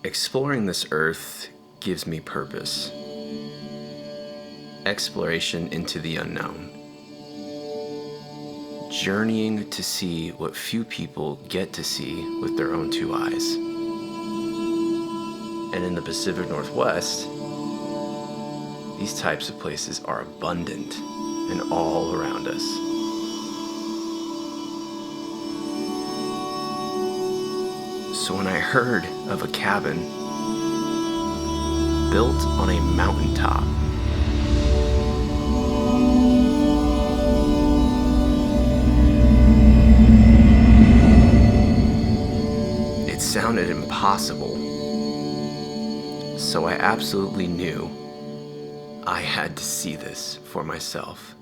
Exploring this earth gives me purpose. Exploration into the unknown. Journeying to see what few people get to see with their own two eyes. And in the Pacific Northwest, these types of places are abundant and all around us. So when I heard of a cabin built on a mountaintop, it sounded impossible. So I absolutely knew I had to see this for myself.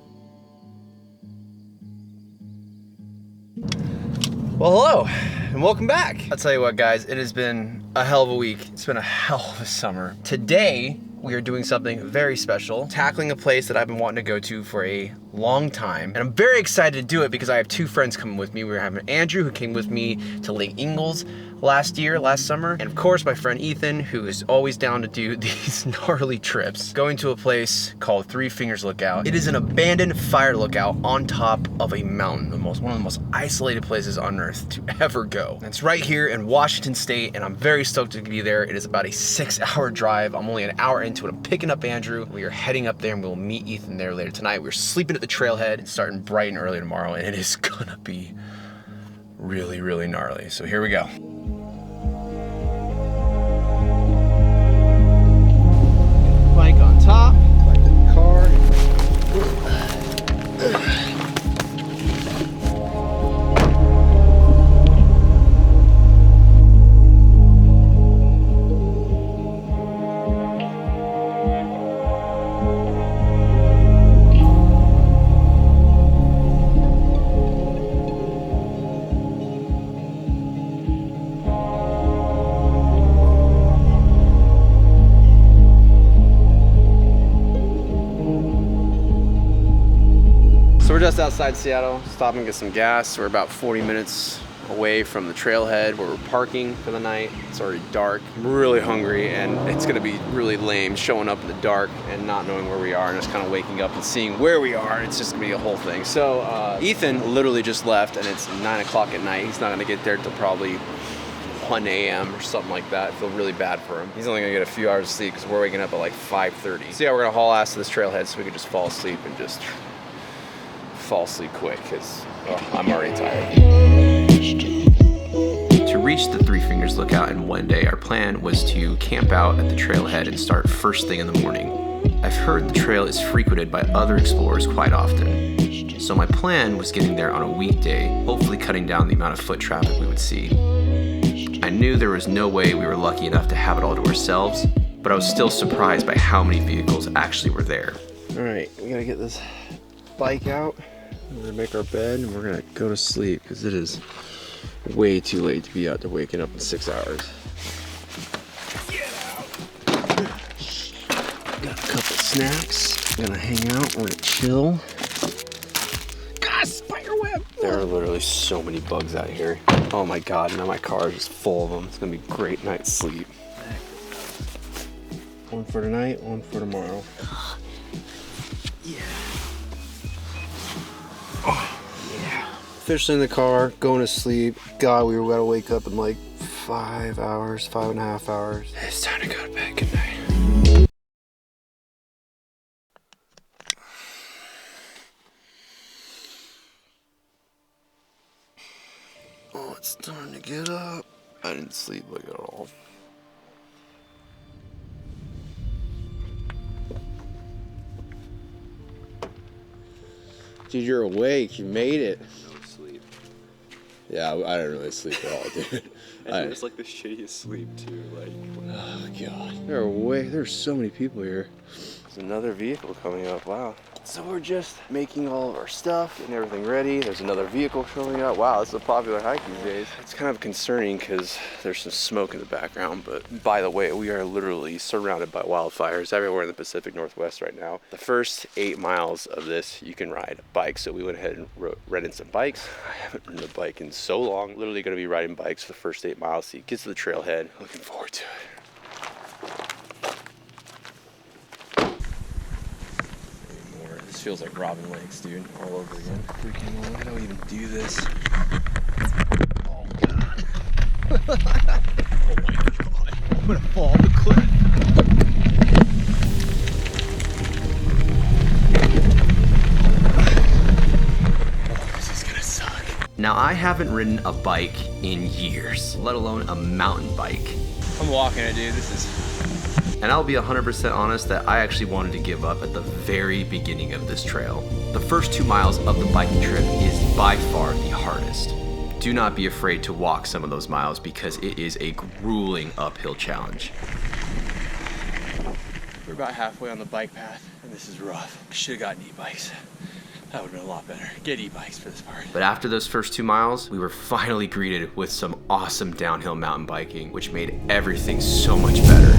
Well, hello, and welcome back. I'll tell you what, guys, it has been a hell of a week. It's been a hell of a summer. Today, we are doing something very special, tackling a place that I've been wanting to go to for a long time. And I'm very excited to do it because I have two friends coming with me. We're having Andrew, who came with me to Lake Ingalls last summer. And of course, my friend Ethan, who is always down to do these gnarly trips, going to a place called Three Fingers Lookout. It is an abandoned fire lookout on top of a mountain, one of the most isolated places on earth to ever go. And it's right here in Washington State, and I'm very stoked to be there. It is about a 6-hour drive. I'm only an hour into it. I'm picking up Andrew. We are heading up there, and we'll meet Ethan there later tonight. We're sleeping at the trailhead and starting bright and early tomorrow, and it is gonna be really, really gnarly. So here we go. Bike on top, bike in the car. So we're just outside Seattle, stopping to get some gas. We're about 40 minutes away from the trailhead where we're parking for the night. It's already dark. I'm really hungry, and it's gonna be really lame showing up in the dark and not knowing where we are and just kind of waking up and seeing where we are. It's just gonna be a whole thing. So Ethan literally just left, and it's 9 o'clock at night. He's not gonna get there till probably 1 a.m. or something like that. I feel really bad for him. He's only gonna get a few hours of sleep because we're waking up at like 5:30. So yeah, we're gonna haul ass to this trailhead so we can just fall asleep and just fall asleep quick because I'm already tired. To reach the Three Fingers Lookout in one day, our plan was to camp out at the trailhead and start first thing in the morning. I've heard the trail is frequented by other explorers quite often, so my plan was getting there on a weekday, hopefully cutting down the amount of foot traffic we would see. I knew there was no way we were lucky enough to have it all to ourselves, but I was still surprised by how many vehicles actually were there. All right, we gotta get this bike out. We're gonna make our bed and we're gonna go to sleep because it is way too late to be out there waking up in 6 hours. Get out. Got a couple snacks. We're gonna hang out. We're gonna chill. God, spider web! There are literally so many bugs out here. Oh my God! Now my car is just full of them. It's gonna be a great night's sleep. One for tonight, one for tomorrow. Yeah. Oh, yeah. Officially in the car, going to sleep. God, we were gonna wake up in like 5 hours, 5.5 hours. It's time to go to bed. Good night. Oh, it's time to get up. I didn't sleep like at all. Dude, you're awake. You made it. No sleep. Yeah, I didn't really sleep at all, dude. And it was like the shittiest sleep too. Like, oh God. There's so many people here. There's another vehicle coming up. Wow. So we're just making all of our stuff, getting everything ready. There's another vehicle showing up. Wow, this is a popular hike these days. It's kind of concerning because there's some smoke in the background, but by the way, we are literally surrounded by wildfires everywhere in the Pacific Northwest right now. The first 8 miles of this, you can ride bikes. So we went ahead and rented some bikes. I haven't ridden a bike in so long. Literally gonna be riding bikes for the first 8 miles. So you get to the trailhead. Looking forward to it. This feels like Robin Lakes, dude, all over again. Freaking, why do I even do this? Oh, God. Oh, my God. I'm gonna fall off the cliff. Oh, this is gonna suck. Now, I haven't ridden a bike in years, let alone a mountain bike. I'm walking it, dude. This is... And I'll be 100% honest that I actually wanted to give up at the very beginning of this trail. The first 2 miles of the biking trip is by far the hardest. Do not be afraid to walk some of those miles because it is a grueling uphill challenge. We're about halfway on the bike path and this is rough. Should have gotten e-bikes. That would have been a lot better. Get e-bikes for this part. But after those first 2 miles, we were finally greeted with some awesome downhill mountain biking, which made everything so much better.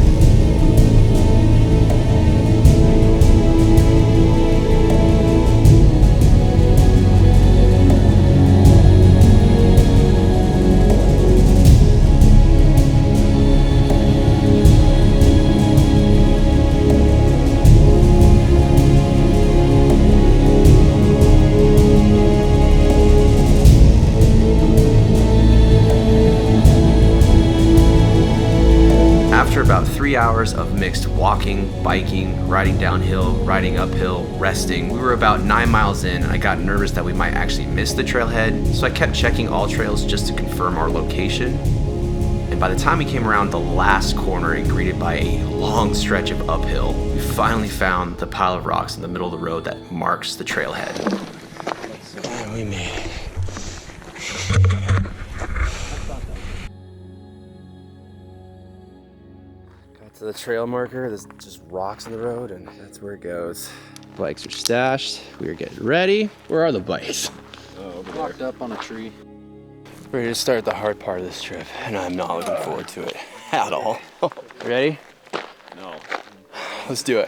About 3 hours of mixed walking, biking, riding downhill, riding uphill, resting. We were about 9 miles in and I got nervous that we might actually miss the trailhead, so I kept checking all trails just to confirm our location. And by the time we came around the last corner and greeted by a long stretch of uphill, we finally found the pile of rocks in the middle of the road that marks the trailhead. And we made it. To the trail marker, there's just rocks in the road and that's where it goes. Bikes are stashed, we are getting ready. Where are the bikes? Over there. Locked up on a tree. Ready to start the hard part of this trip and I'm not looking forward to it at all. Ready? No. Let's do it.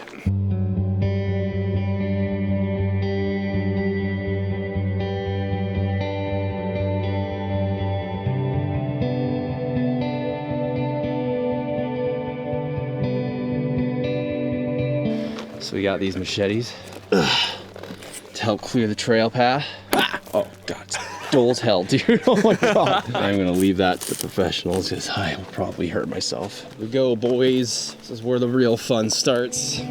So we got these machetes to help clear the trail path. Oh God, it's dull as hell, dude. Oh my God. I'm gonna leave that to the professionals because I will probably hurt myself. Here we go, boys. This is where the real fun starts.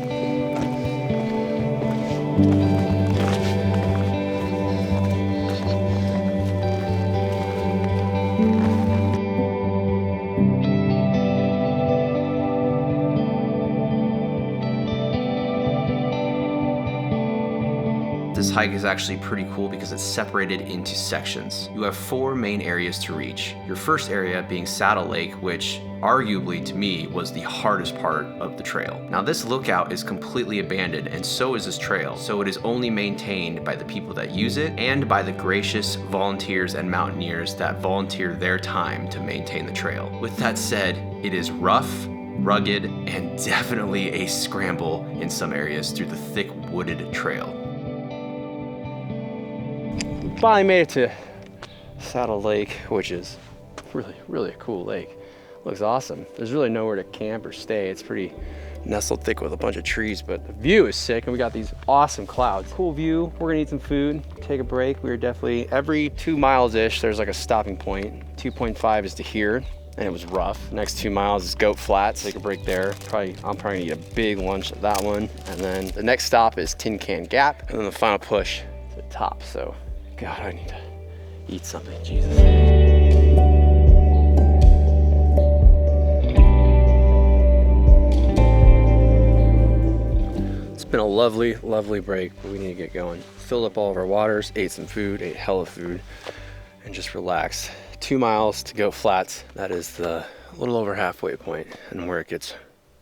This hike is actually pretty cool because it's separated into sections. You have 4 main areas to reach. Your first area being Saddle Lake, which arguably to me was the hardest part of the trail. Now this lookout is completely abandoned and so is this trail, so it is only maintained by the people that use it and by the gracious volunteers and mountaineers that volunteer their time to maintain the trail. With that said, it is rough, rugged, and definitely a scramble in some areas through the thick wooded trail. Finally made it to Saddle Lake, which is really a cool lake. Looks awesome. There's really nowhere to camp or stay. It's pretty nestled thick with a bunch of trees, but the view is sick and we got these awesome clouds. Cool view. We're gonna eat some food, take a break. We were definitely, every 2 miles-ish, there's like a stopping point. 2.5 is to here, and it was rough. Next 2 miles is Goat Flats. Take a break there. I'm probably gonna eat a big lunch at that one. And then the next stop is Tin Can Gap, and then the final push to the top. So, God, I need to eat something, Jesus. It's been a lovely break, but we need to get going. Filled up all of our waters, ate some food, ate hella food, and just relaxed. 2 miles to Goat Flats. That is the little over halfway point and where it gets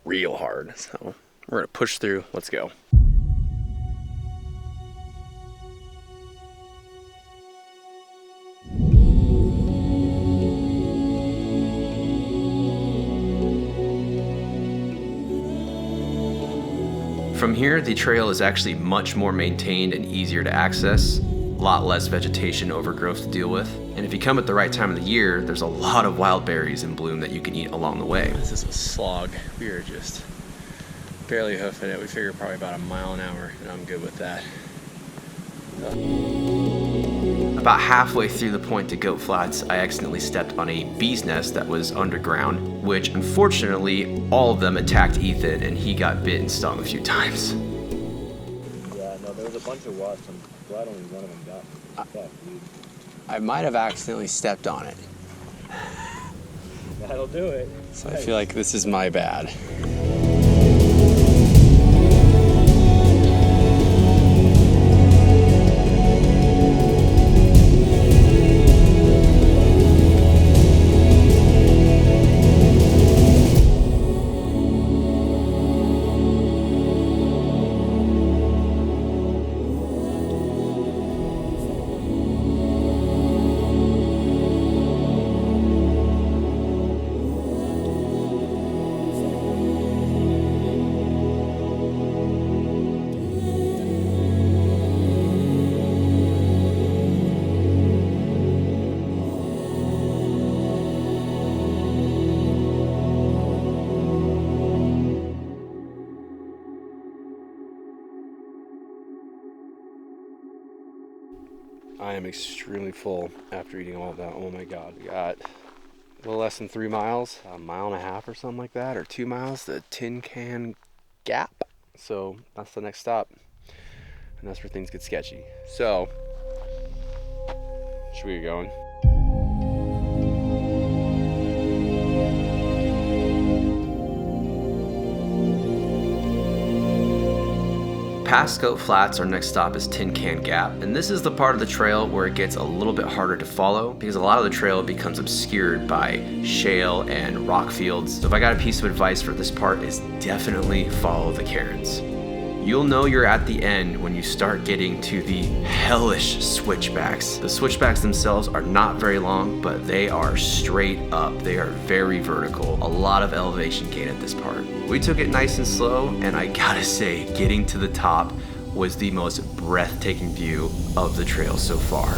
real hard. So we're gonna push through. Let's go. From here, the trail is actually much more maintained and easier to access, a lot less vegetation overgrowth to deal with, and if you come at the right time of the year, there's a lot of wild berries in bloom that you can eat along the way. This is a slog. We are just barely hoofing it. We figure probably about a mile an hour, and I'm good with that. About halfway through the point to Goat Flats, I accidentally stepped on a bee's nest that was underground, which unfortunately, all of them attacked Ethan and he got bit and stung a few times. Yeah, no, there was a bunch of wasps. I'm glad only one of them got stuck, dude. I might have accidentally stepped on it. That'll do it. So I feel like this is my bad. I am extremely full after eating all of that. Oh my God. We got a little less than 3 miles, a mile and a half or something like that, or 2 miles, the Tin Can Gap. So that's the next stop. And that's where things get sketchy. So, should we get going? Past Goat Flats, our next stop is Tin Can Gap, and this is the part of the trail where it gets a little bit harder to follow because a lot of the trail becomes obscured by shale and rock fields. So if I got a piece of advice for this part, is definitely follow the cairns. You'll know you're at the end when you start getting to the hellish switchbacks. The switchbacks themselves are not very long, but they are straight up. They are very vertical. A lot of elevation gain at this part. We took it nice and slow, and I gotta say, getting to the top was the most breathtaking view of the trail so far.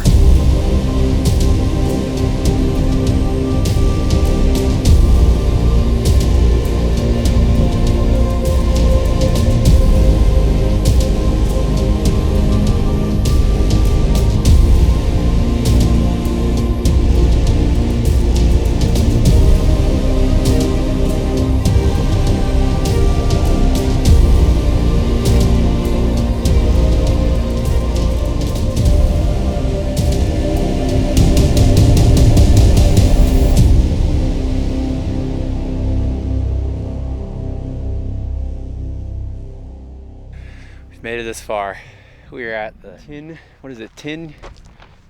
Made it this far. We are at the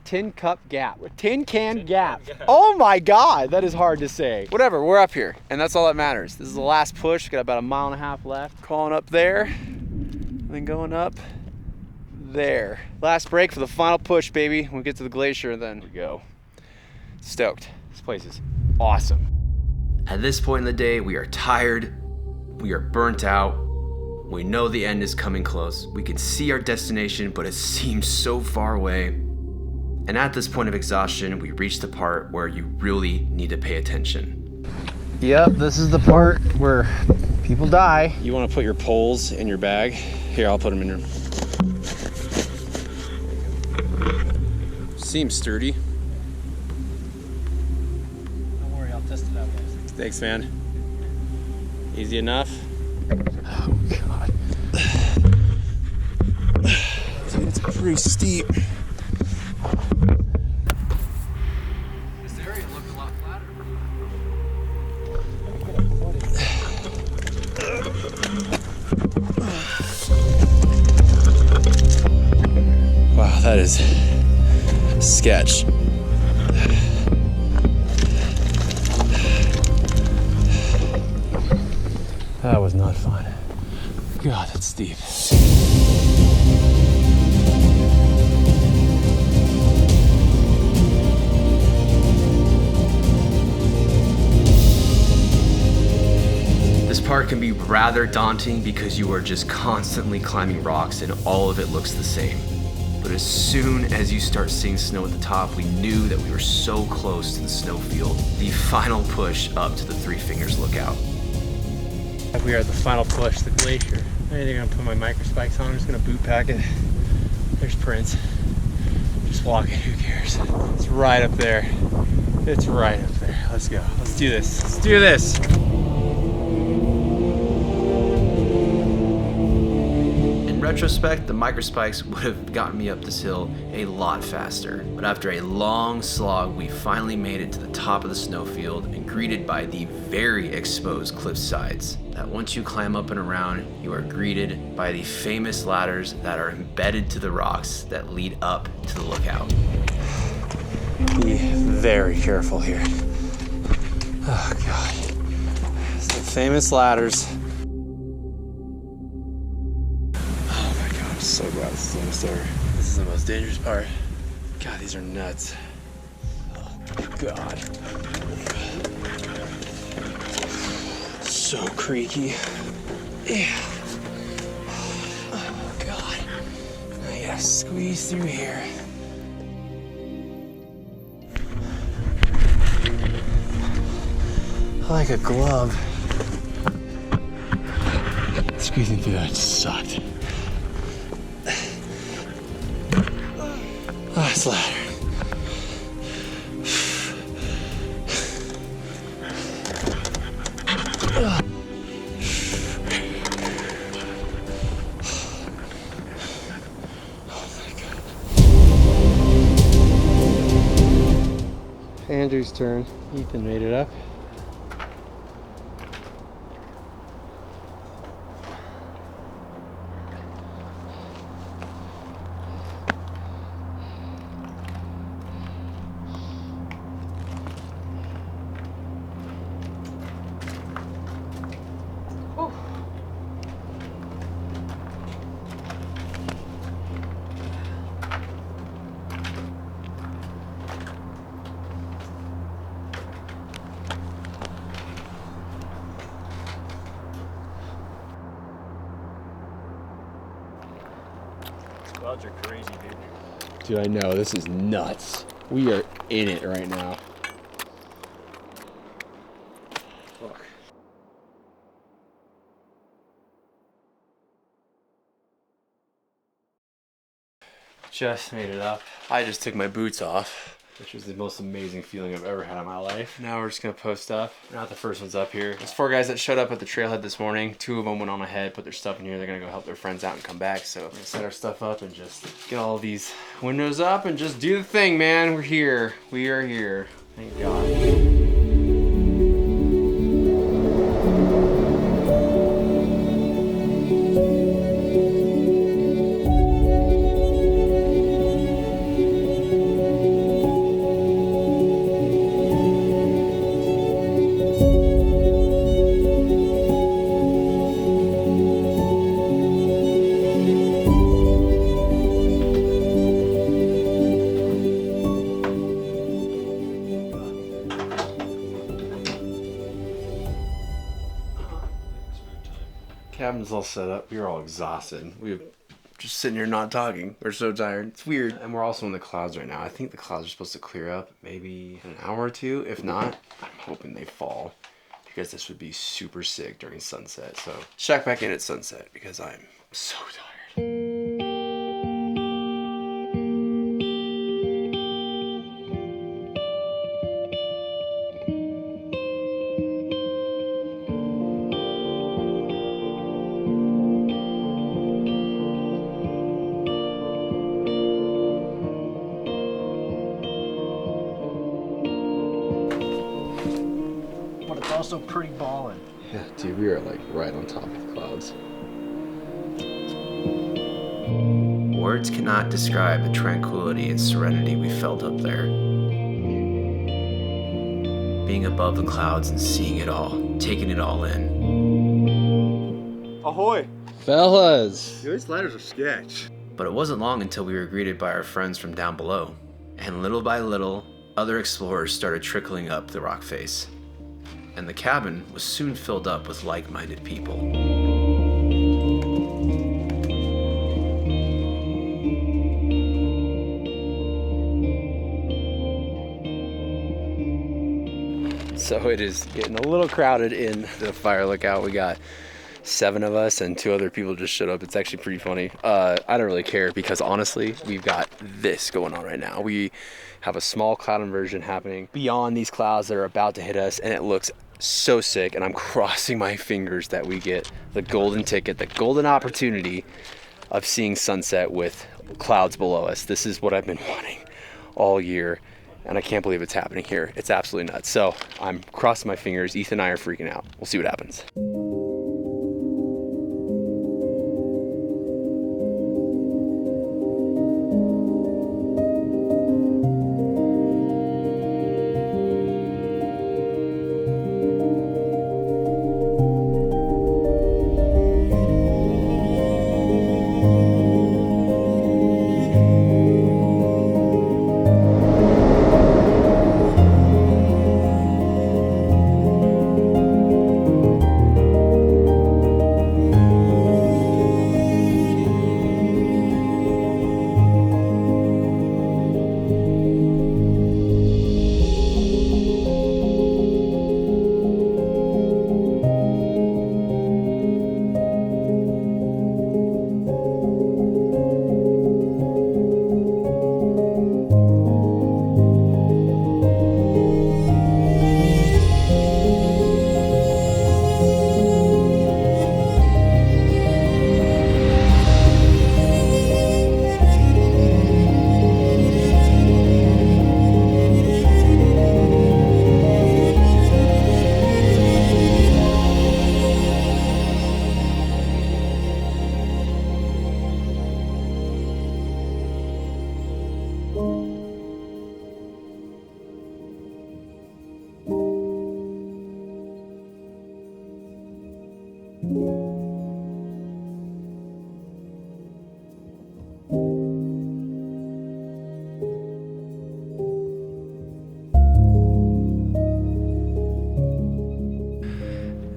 Tin Cup Gap. Tin Can Gap. Oh my God, that is hard to say. Whatever, we're up here, and that's all that matters. This is the last push. Got about a mile and a half left. Crawling up there, then going up there. Last break for the final push, baby. When we get to the glacier, and then we go. Stoked. This place is awesome. At this point in the day, we are tired, we are burnt out, we know the end is coming close. We can see our destination, but it seems so far away. And at this point of exhaustion, we reach the part where you really need to pay attention. Yep, this is the part where people die. You want to put your poles in your bag? Here, I'll put them in here. Seems sturdy. Don't worry, I'll test it out, guys. Thanks, man. Easy enough. Oh, God. Dude, it's pretty steep. This area looked a lot flatter. Wow, that is sketch. That was not fun. God, that's steep. This part part can be rather daunting because you are just constantly climbing rocks and all of it looks the same. But as soon as you start seeing snow at the top, we knew that we were so close to the snowfield, the final push up to the Three Fingers Lookout. We are at the final push, the glacier. I think I'm gonna put my micro spikes on. I'm just gonna boot pack it. There's Prince. Just walking, who cares? It's right up there. It's right up there. Let's go. Let's do this. Let's do this. In retrospect, the microspikes would have gotten me up this hill a lot faster. But after a long slog, we finally made it to the top of the snowfield and greeted by the very exposed cliff sides. That once you climb up and around, you are greeted by the famous ladders that are embedded to the rocks that lead up to the lookout. Be very careful here. Oh God. It's the famous ladders. Oh my God, I'm so glad this is almost over. This is the most dangerous part. God, these are nuts. Oh God. So creaky. Yeah. Oh God. I gotta squeeze through here. Like a glove. Squeezing through that sucked. Oh, it's ladder. Andrew's turn. Ethan made it up. Clouds are crazy, dude. Dude, I know, this is nuts. We are in it right now. Fuck. Just made it up. I just took my boots off, which was the most amazing feeling I've ever had in my life. Now we're just gonna post up. We're not the first ones up here. There's 4 guys that showed up at the trailhead this morning. 2 of them went on ahead, put their stuff in here. They're gonna go help their friends out and come back. So we're gonna set our stuff up and just get all these windows up and just do the thing, man. We're here. We are here. Thank God. Cabin's all set up. We were all exhausted. We were just sitting here not talking. We're so tired. It's weird. And we're also in the clouds right now. I think the clouds are supposed to clear up maybe in an hour or 2. If not, I'm hoping they fall because this would be super sick during sunset. So check back in at sunset because I'm so tired. Also pretty ballin'. Yeah, dude, we are like right on top of the clouds. Words cannot describe the tranquility and serenity we felt up there. Being above the clouds and seeing it all, taking it all in. Ahoy! Fellas! These ladders are sketch. But it wasn't long until we were greeted by our friends from down below. And little by little, other explorers started trickling up the rock face. and the cabin was soon filled up with like-minded people. So it is getting a little crowded in the fire lookout. We got 7 of us and 2 other people just showed up. It's actually pretty funny. I don't really care because honestly, we've got this going on right now. We have a small cloud inversion happening beyond these clouds that are about to hit us, and it looks so sick. And I'm crossing my fingers that we get the golden ticket, the golden opportunity of seeing sunset with clouds below us. This is what I've been wanting all year, and I can't believe it's happening here. It's absolutely nuts. So I'm crossing my fingers. Ethan and I are freaking out. We'll see what happens.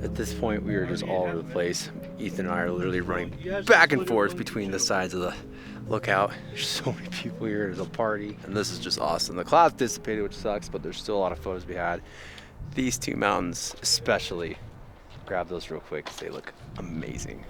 At this point, we are just all over the place. Ethan and I are literally running back and forth between the sides of the lookout. There's so many people here. There's a party, and this is just awesome. The clouds dissipated, which sucks, but there's still a lot of photos to be had. These 2 mountains especially, grab those real quick because they look amazing.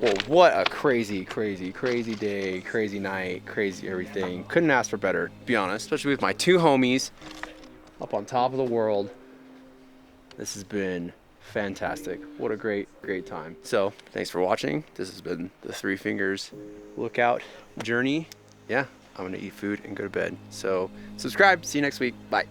Well, what a crazy, crazy, crazy day, crazy night, crazy everything. Couldn't ask for better, to be honest, especially with my 2 homies up on top of the world. This has been fantastic. What a great, great time. So, thanks for watching. This has been the 3 Fingers Lookout journey. Yeah, I'm gonna eat food and go to bed. So, subscribe. See you next week. Bye.